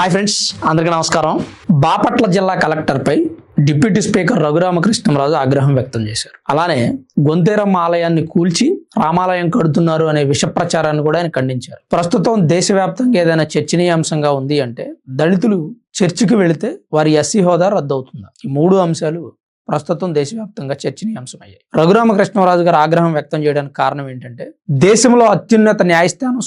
Hi friends, అందరికీ నమస్కారం. బాపట్ల జిల్లా కలెక్టర్పై డిప్యూటీ స్పీకర్ రఘురామకృష్ణంరాజు ఆగ్రహం వ్యక్తం చేశారు. అలానే గొంతేరమ్మ ఆలయాన్ని కూల్చి రామాలయం కడుతున్నారు అనే విష ప్రచారాన్ని కూడా ఆయన ఖండించారు. ప్రస్తుతం దేశవ్యాప్తంగా ఏదైనా చర్చనీయాంశంగా ఉంది అంటే దళితులు చర్చికి వెళితే వారి ఎస్సీ హోదా రద్దవుతుందా? ఈ మూడు అంశాలు ప్రస్తుతం దేశవ్యాప్తంగా చర్చనీయాంశమయ్యాయి. రఘురామకృష్ణరాజు గారు ఆగ్రహం వ్యక్తం చేయడానికి కారణం ఏంటంటే దేశంలో అత్యున్నత న్యాయస్థానం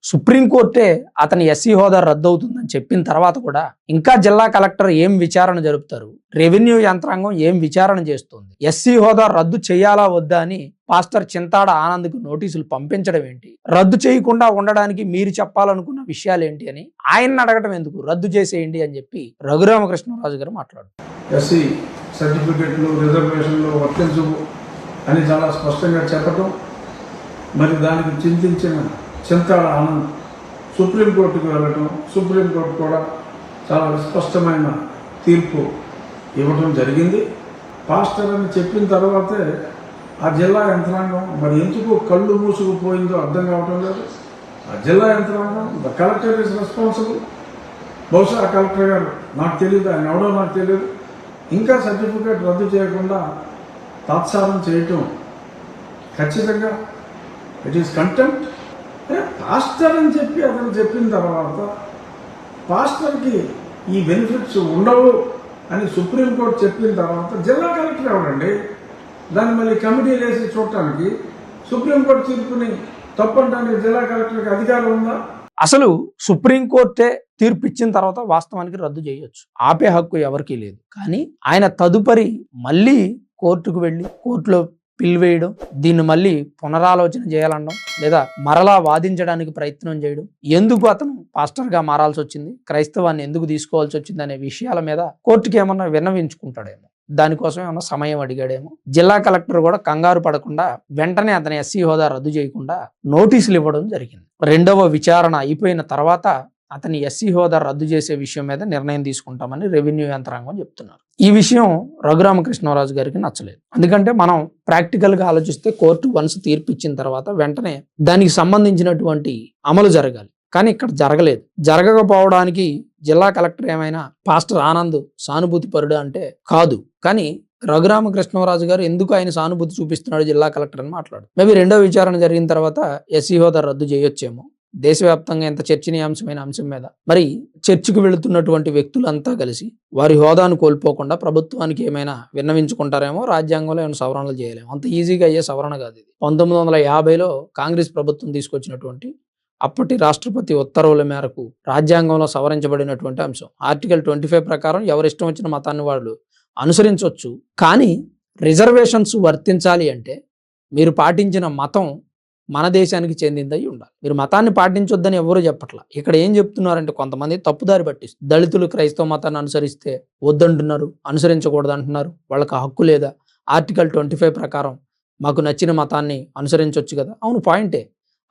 సుప్రీంకోర్టే అతని ఎస్సీ హోదా రద్దవుతుందని చెప్పిన తర్వాత కూడా ఇంకా జిల్లా కలెక్టర్ ఏం విచారణ జరుపుతారు? రెవెన్యూ యంత్రాంగం ఏం విచారణ చేస్తుంది? ఎస్సీ హోదా రద్దు చేయాలా వద్దా అని పాస్టర్ చింతాడ ఆనంద్కు నోటీసులు పంపించడం ఏంటి? రద్దు చేయకుండా ఉండడానికి మీరు చెప్పాలనుకున్న విషయాలు ఏంటి అని ఆయన్ని అడగడం ఎందుకు? రద్దు చేసేయండి అని చెప్పి రఘురామకృష్ణరాజు గారు మాట్లాడారు. సర్టిఫికెట్లు రిజర్వేషన్లు వర్తించవు అని చాలా స్పష్టంగా చెప్పటం, మరి దానికి చింతించిన చింతాడ ఆనంద్ సుప్రీంకోర్టుకు వెళ్ళటం, సుప్రీంకోర్టు కూడా చాలా స్పష్టమైన తీర్పు ఇవ్వటం జరిగింది. పాస్టర్ అని చెప్పిన తర్వాతే ఆ జిల్లా యంత్రాంగం మరి ఎందుకు కళ్ళు మూసుకుపోయిందో అర్థం కావటం లేదు. ఆ జిల్లా యంత్రాంగం ద కలెక్టర్ ఇస్ రెస్పాన్సిబుల్. బహుశా ఆ కలెక్టర్ గారు నాకు తెలియదు, ఆయన ఎవడో నాకు తెలియదు, ఇంకా సర్టిఫికేట్ రద్దు చేయకుండా తాత్సారం చేయటం ఖచ్చితంగా ఇట్ ఈస్ కంటెంప్ట్. పాస్టర్ అని చెప్పి అతను చెప్పిన తర్వాత పాస్టర్కి ఈ బెనిఫిట్స్ ఉండవు అని సుప్రీంకోర్టు చెప్పిన తర్వాత జిల్లా కలెక్టర్ ఎవరండి దాన్ని మళ్ళీ కమిటీ వేసి చూడటానికి? సుప్రీంకోర్టు తీర్పుని తప్పడానికి జిల్లా కలెక్టర్కి అధికారం ఉందా? అసలు సుప్రీంకోర్టే తీర్పు ఇచ్చిన తర్వాత వాస్తవానికి రద్దు చేయొచ్చు, ఆపే హక్కు ఎవరికీ లేదు. కానీ ఆయన తదుపరి మళ్ళీ కోర్టుకు వెళ్ళి కోర్టులో పిలివేయడం, దీన్ని మళ్ళీ పునరాలోచన చేయాలనడం, లేదా మరలా వాదించడానికి ప్రయత్నం చేయడం, ఎందుకు అతను పాస్టర్గా మారాల్సి వచ్చింది, క్రైస్తవాన్ని ఎందుకు తీసుకోవాల్సి వచ్చింది అనే విషయాల మీద కోర్టుకి ఏమన్నా విన్నవించుకుంటాడేమో, దానికోసం ఏమన్నా సమయం అడిగాడేమో. జిల్లా కలెక్టర్ కూడా కంగారు పడకుండా వెంటనే అతని ఎస్సీ హోదా రద్దు చేయకుండా నోటీసులు ఇవ్వడం జరిగింది. రెండవ విచారణ అయిపోయిన తర్వాత అతని ఎస్సీ హోదా రద్దు చేసే విషయం మీద నిర్ణయం తీసుకుంటామని రెవెన్యూ యంత్రాంగం చెప్తున్నారు. ఈ విషయం రఘురామకృష్ణరాజు గారికి నచ్చలేదు. ఎందుకంటే మనం ప్రాక్టికల్గా ఆలోచిస్తే కోర్టు వన్స్ తీర్పు ఇచ్చిన తర్వాత వెంటనే దానికి సంబంధించినటువంటి అమలు జరగాలి. కానీ ఇక్కడ జరగలేదు. జరగకపోవడానికి జిల్లా కలెక్టర్ ఏమైనా పాస్టర్ ఆనంద్ సానుభూతి పరుడు అంటే కాదు. కానీ రఘురామకృష్ణరాజు గారు ఎందుకు ఆయన సానుభూతి చూపిస్తున్నాడు జిల్లా కలెక్టర్ అని మాట్లాడు. మేబీ రెండో విచారణ జరిగిన తర్వాత ఎస్సీ హోదా రద్దు చేయొచ్చేమో. దేశవ్యాప్తంగా ఎంత చర్చనీయాంశమైన అంశం మీద మరి చర్చికి వెళుతున్నటువంటి వ్యక్తులంతా కలిసి వారి హోదాను కోల్పోకుండా ప్రభుత్వానికి ఏమైనా విన్నవించుకుంటారేమో, రాజ్యాంగంలో ఏమైనా సవరణలు చేయలేము. అంత ఈజీగా అయ్యే సవరణ కాదు ఇది. 1950లో కాంగ్రెస్ ప్రభుత్వం తీసుకొచ్చినటువంటి అప్పటి రాష్ట్రపతి ఉత్తర్వుల మేరకు రాజ్యాంగంలో సవరించబడినటువంటి అంశం. ఆర్టికల్ 25 ప్రకారం ఎవరిష్టం వచ్చిన మతాన్ని వాళ్ళు అనుసరించవచ్చు. కానీ రిజర్వేషన్స్ వర్తించాలి అంటే మీరు పాటించిన మతం మన దేశానికి చెందిందై ఉండాలి. మీరు మతాన్ని పాటించొద్దని ఎవరు చెప్పట్లా. ఇక్కడ ఏం చెప్తున్నారంటే కొంతమంది తప్పుదారి పట్టిస్తారు. దళితులు క్రైస్తవ మతాన్ని అనుసరిస్తే వద్దంటున్నారు, అనుసరించకూడదు అంటున్నారు. వాళ్ళకి హక్కు లేదా? ఆర్టికల్ 25 ప్రకారం మాకు నచ్చిన మతాన్ని అనుసరించవచ్చు కదా. అవును, పాయింటే.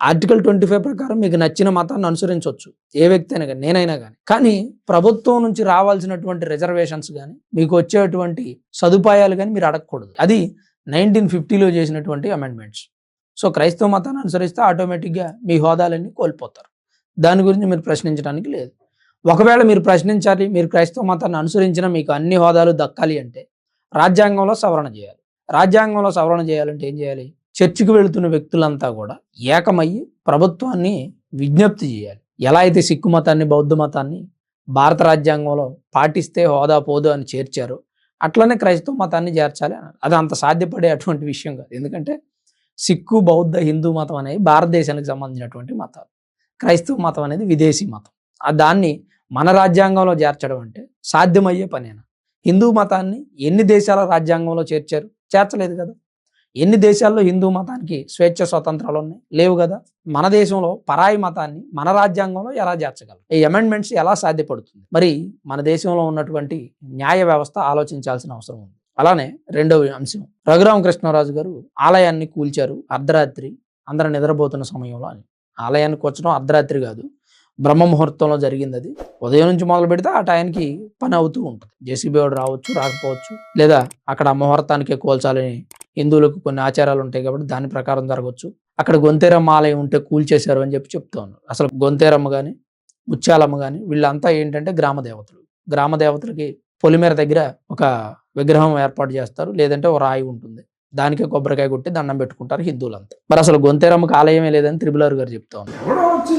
ఆర్టికల్ 25 ప్రకారం మీకు నచ్చిన మతాన్ని అనుసరించవచ్చు, ఏ వ్యక్తి అయినా కానీ, నేనైనా కానీ. కానీ ప్రభుత్వం నుంచి రావాల్సినటువంటి రిజర్వేషన్స్ కానీ మీకు వచ్చేటువంటి సదుపాయాలు కానీ మీరు అడగకూడదు. అది 1950లో చేసినటువంటి అమెండ్మెంట్స్. సో క్రైస్తవ మతాన్ని అనుసరిస్తే ఆటోమేటిక్గా మీ హోదాలన్నీ కోల్పోతారు. దాని గురించి మీరు ప్రశ్నించడానికి లేదు. ఒకవేళ మీరు ప్రశ్నించాలి, మీరు క్రైస్తవ మతాన్ని అనుసరించినా మీకు అన్ని హోదాలు దక్కాలి అంటే రాజ్యాంగంలో సవరణ చేయాలి. రాజ్యాంగంలో సవరణ చేయాలంటే ఏం చేయాలి? చర్చికి వెళుతున్న వ్యక్తులంతా కూడా ఏకమయ్యి ప్రభుత్వాన్ని విజ్ఞప్తి చేయాలి. ఎలా అయితే సిక్కు మతాన్ని, బౌద్ధ మతాన్ని భారత రాజ్యాంగంలో పాటిస్తే హోదా పోదు అని చేర్చారో అట్లనే క్రైస్తవ మతాన్ని చేర్చాలి అన్నారు. అది అంత సాధ్యపడే అటువంటి విషయం కాదు. ఎందుకంటే సిక్కు, బౌద్ధ, హిందూ మతం అనేవి భారతదేశానికి సంబంధించినటువంటి మతాలు. క్రైస్తవ మతం అనేది విదేశీ మతం. దాన్ని మన రాజ్యాంగంలో చేర్చడం అంటే సాధ్యమయ్యే పనేనా? హిందూ మతాన్ని ఎన్ని దేశాల రాజ్యాంగంలో చేర్చారు? చేర్చలేదు కదా. ఎన్ని దేశాల్లో హిందూ మతానికి స్వేచ్ఛ స్వతంత్రాలు ఉన్నాయి? లేవు కదా. మన దేశంలో పరాయి మతాన్ని మన రాజ్యాంగంలో ఎలా చేర్చగలం? ఈ అమెండ్మెంట్స్ ఎలా సాధ్యపడుతుంది? మరి మన దేశంలో ఉన్నటువంటి న్యాయ వ్యవస్థ ఆలోచించాల్సిన అవసరం ఉంది. అలానే రెండవ అంశం, రఘురామకృష్ణరాజు గారు ఆలయాన్ని కూల్చారు అర్ధరాత్రి, అందరూ నిద్రపోతున్న సమయంలో అని. ఆలయాన్ని కూర్చడం అర్ధరాత్రి కాదు, బ్రహ్మ ముహూర్తంలో జరిగింది. అది ఉదయం నుంచి మొదలు పెడితే ఆ టైంకి పని అవుతూ ఉంటుంది. జేసీబీ వాడు రావచ్చు, రాకపోవచ్చు, లేదా అక్కడ ముహూర్తానికి కూల్చాలని హిందువులకు కొన్ని ఆచారాలు ఉంటాయి కాబట్టి దాని ప్రకారం జరగవచ్చు. అక్కడ గొంతేరమ్మ ఆలయం ఉంటే కూల్చేశారు అని చెప్పి చెప్తా ఉన్నారు. అసలు గొంతేరమ్మ కానీ ముత్యాలమ్మ కానీ వీళ్ళంతా ఏంటంటే గ్రామ దేవతలు. గ్రామ దేవతలకి పొలిమేర దగ్గర ఒక విగ్రహం ఏర్పాటు చేస్తారు, లేదంటే ఒక రాయి ఉంటుంది, దానికే కొబ్బరికాయ కొట్టి దండం పెట్టుకుంటారు హిందువులంతా. మరి అసలు గొంతేరమ్మకి ఆలయమే లేదని త్రిబులారు గారు చెప్తా ఉన్నారు. ఎవడో వచ్చి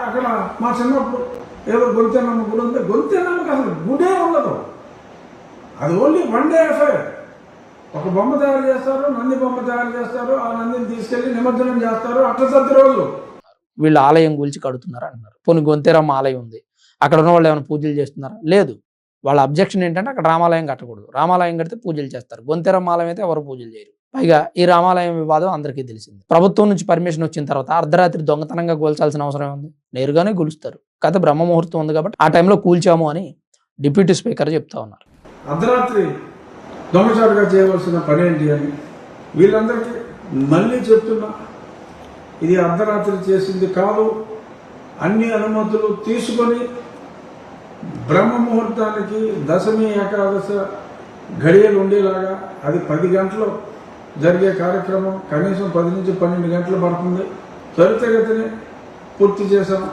అక్కడ మా చిన్నప్పుడు ఏదో గొంతెనమ్మ గుడి ఉంది, గొంతెనమ్మకి అసలు గుడే ఉండదు, అది ఓన్లీ వన్ డే అఫైర్. ఒక బొమ్మ తయారు చేస్తారు, నంది బొమ్మ తయారు చేస్తారు, ఆ నందిని తీసుకెళ్లి నిమజ్జనం చేస్తారు, అట్లా సర్ది రోజు. వీళ్ళు ఆలయం గురించి కడుతున్నారు అంటున్నారు. పోనీ గొంతేరమ్మ ఆలయం ఉంది, అక్కడ ఉన్న వాళ్ళు ఏమైనా పూజలు చేస్తున్నారా? లేదు. వాళ్ళ అబ్జెక్షన్ ఏంటంటే అక్కడ రామాలయం కట్టకూడదు, రామాలయం కడితే పూజలు చేస్తారు, గొంతెరమ్మ ఆలయం అయితే ఎవరు పూజలు చేయరు. పైగా ఈ రామాలయం వివాదం అందరికీ తెలిసింది. ప్రభుత్వం నుంచి పర్మిషన్ వచ్చిన తర్వాత అర్ధరాత్రి దొంగతనంగా కూల్చాల్సిన అవసరం ఉంది? నేరుగానే కూలుస్తారు. కాకపోతే బ్రహ్మ ముహూర్తం ఉంది కాబట్టి ఆ టైంలో కూల్చాము అని డిప్యూటీ స్పీకర్ చెప్తా ఉన్నారు. అర్ధరాత్రి దొంగచాటుగా చేయవలసిన పని ఏంటి అని వీళ్ళందరికీ మళ్ళీ చెప్తున్నా, ఇది అర్ధరాత్రి చేసింది కాదు. అన్ని అనుమతులు తీసుకొని బ్రహ్మ ముహూర్తానికి దశమి ఏకాదశ గడియలు ఉండేలాగా అది 10 గంటలు జరిగే కార్యక్రమం కనీసం 10 నుంచి 12 గంటలు పడుతుంది. త్వరితగతిని పూర్తి చేసాం.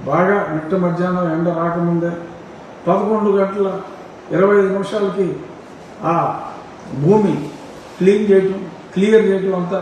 బాగా మిట్ట మధ్యాహ్నం ఎండ రాకముందే 11 గంటల 25 నిమిషాలకి ఆ భూమి క్లియర్ చేయటం అంతా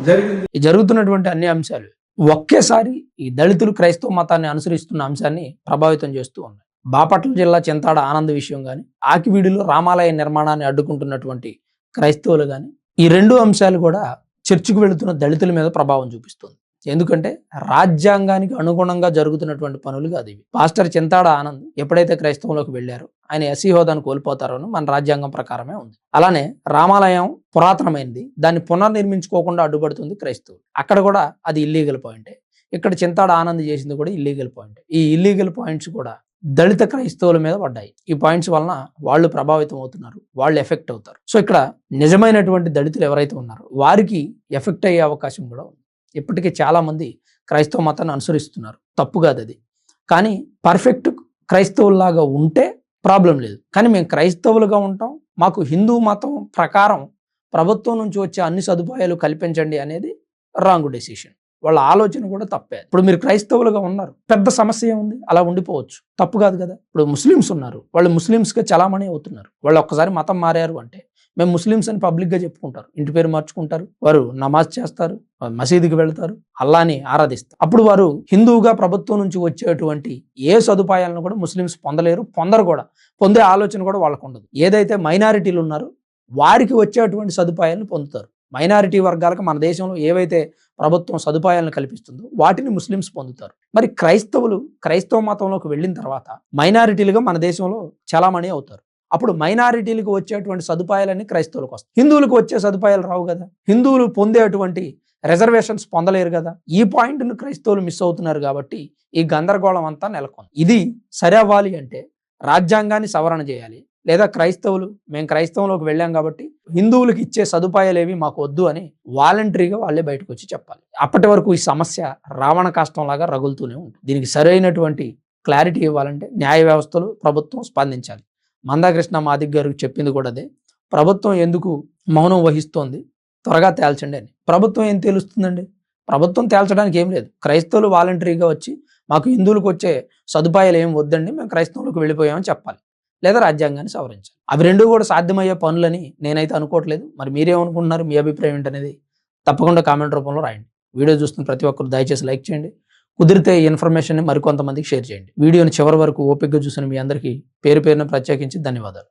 జరిగింది. జరుగుతున్నటువంటి అన్ని అంశాలు ఒకేసారి ఈ దళితులు క్రైస్తవ మతాన్ని అనుసరిస్తున్న అంశాన్ని ప్రభావితం చేస్తూ ఉన్నాయి. బాపట్ల జిల్లా చింతాడ ఆనంద్ విషయం కానీ, ఆకివీడిలో రామాలయ నిర్మాణాన్ని అడ్డుకుంటున్నటువంటి క్రైస్తవులు కానీ, ఈ 2 అంశాలు కూడా చర్చికి వెళుతున్న దళితుల మీద ప్రభావం చూపిస్తుంది. ఎందుకంటే రాజ్యాంగానికి అనుగుణంగా జరుగుతున్నటువంటి పనులు కాదు ఇవి. పాస్టర్ చింతాడ ఆనంద్ ఎప్పుడైతే క్రైస్తవంలోకి వెళ్ళారో ఆయన ఎస్సీ హోదాను కోల్పోతారో మన రాజ్యాంగం ప్రకారమే ఉంది. అలానే రామాలయం పురాతనమైనది, దాన్ని పునర్నిర్మించుకోకుండా అడ్డుపడుతుంది క్రైస్తవులు. అక్కడ కూడా అది ఇల్లీగల్ పాయింటే. ఇక్కడ చింతాడ ఆనంద్ చేసింది కూడా ఇల్లీగల్ పాయింట్. ఈ ఇల్లీగల్ పాయింట్స్ కూడా దళిత క్రైస్తవుల మీద పడ్డాయి. ఈ పాయింట్స్ వలన వాళ్ళు ప్రభావితం అవుతున్నారు, వాళ్ళు ఎఫెక్ట్ అవుతారు. సో ఇక్కడ నిజమైనటువంటి దళితులు ఎవరైతే ఉన్నారో వారికి ఎఫెక్ట్ అయ్యే అవకాశం కూడా ఉంది. ఇప్పటికీ చాలా మంది క్రైస్తవ మతాన్ని అనుసరిస్తున్నారు, తప్పు కాదు అది. కానీ పర్ఫెక్ట్ క్రైస్తవుల్లాగా ఉంటే ప్రాబ్లం లేదు. కానీ మేము క్రైస్తవులుగా ఉంటాం, మాకు హిందూ మతం ప్రకారం ప్రభుత్వం నుంచి వచ్చే అన్ని సదుపాయాలు కల్పించండి అనేది రాంగ్ డెసిషన్. వాళ్ళ ఆలోచన కూడా తప్పే. ఇప్పుడు మీరు క్రైస్తవులుగా ఉన్నారు, పెద్ద సమస్య ఏముంది, అలా ఉండిపోవచ్చు, తప్పు కాదు కదా. ఇప్పుడు ముస్లిమ్స్ ఉన్నారు, వాళ్ళు ముస్లిమ్స్గా చలామణి అవుతున్నారు. వాళ్ళు ఒక్కసారి మతం మారారు అంటే మేము ముస్లిమ్స్ అని పబ్లిక్గా చెప్పుకుంటారు, ఇంటి పేరు మార్చుకుంటారు, వారు నమాజ్ చేస్తారు, మసీదుకి వెళ్తారు, అల్లాని ఆరాధిస్తారు. అప్పుడు వారు హిందువుగా ప్రభుత్వం నుంచి వచ్చేటువంటి ఏ సదుపాయాలను కూడా ముస్లిమ్స్ పొందలేరు, పొందరు కూడా. పొందే ఆలోచన కూడా వాళ్ళకు ఉండదు. ఏదైతే మైనారిటీలు ఉన్నారో వారికి వచ్చేటువంటి సదుపాయాలను పొందుతారు. మైనారిటీ వర్గాలకు మన దేశంలో ఏవైతే ప్రభుత్వం సదుపాయాలను కల్పిస్తుందో వాటిని ముస్లిమ్స్ పొందుతారు. మరి క్రైస్తవ మతంలోకి వెళ్ళిన తర్వాత మైనారిటీలుగా మన దేశంలో చలామణి అవుతారు. అప్పుడు మైనారిటీలకు వచ్చేటువంటి సదుపాయాలన్నీ క్రైస్తవులకు వస్తాయి. హిందువులకు వచ్చే సదుపాయాలు రావు కదా. హిందువులు పొందేటువంటి రిజర్వేషన్స్ పొందలేరు కదా. ఈ పాయింట్ను క్రైస్తవులు మిస్ అవుతున్నారు కాబట్టి ఈ గందరగోళం అంతా నెలకొంది. ఇది సరి అవ్వాలి అంటే రాజ్యాంగాన్ని సవరణ చేయాలి, లేదా మేము క్రైస్తవంలోకి వెళ్ళాం కాబట్టి హిందువులకు ఇచ్చే సదుపాయాలు ఏవి మాకు వద్దు అని వాలంటరీగా వాళ్ళే బయటకు వచ్చి చెప్పాలి. అప్పటి వరకు ఈ సమస్య రావణ కాష్టంలాగా రగులుతూనే ఉంటుంది. దీనికి సరైనటువంటి క్లారిటీ ఇవ్వాలంటే న్యాయ వ్యవస్థలు, ప్రభుత్వం స్పందించాలి. మందాకృష్ణ మాదిక్ గారికి చెప్పింది కూడా అదే. ప్రభుత్వం ఎందుకు మౌనం వహిస్తోంది, త్వరగా తేల్చండి అని. ప్రభుత్వం ఏం తేలుస్తుందండి? ప్రభుత్వం తేల్చడానికి ఏం లేదు. క్రైస్తవులు వాలంటరీగా వచ్చి మాకు హిందువులకు వచ్చే సదుపాయాలు ఏం వద్దండి, మేము క్రైస్తవులకు వెళ్ళిపోయామని చెప్పాలి, లేదా రాజ్యాంగాన్ని సవరించాలి. అవి 2 కూడా సాధ్యమయ్యే పనులని నేనైతే అనుకోవట్లేదు. మరి మీరేమనుకుంటున్నారు? మీ అభిప్రాయం ఏంటనేది తప్పకుండా కామెంట్ రూపంలో రాయండి. వీడియో చూస్తున్న ప్రతి ఒక్కరు దయచేసి లైక్ చేయండి. కుదిరితే ఈ ఇన్ఫర్మేషన్ని మరికొంతమందికి షేర్ చేయండి. వీడియోని చివరి వరకు ఓపికగా చూసిన మీ అందరికీ పేరు పేరున ప్రత్యేకించి ధన్యవాదాలు.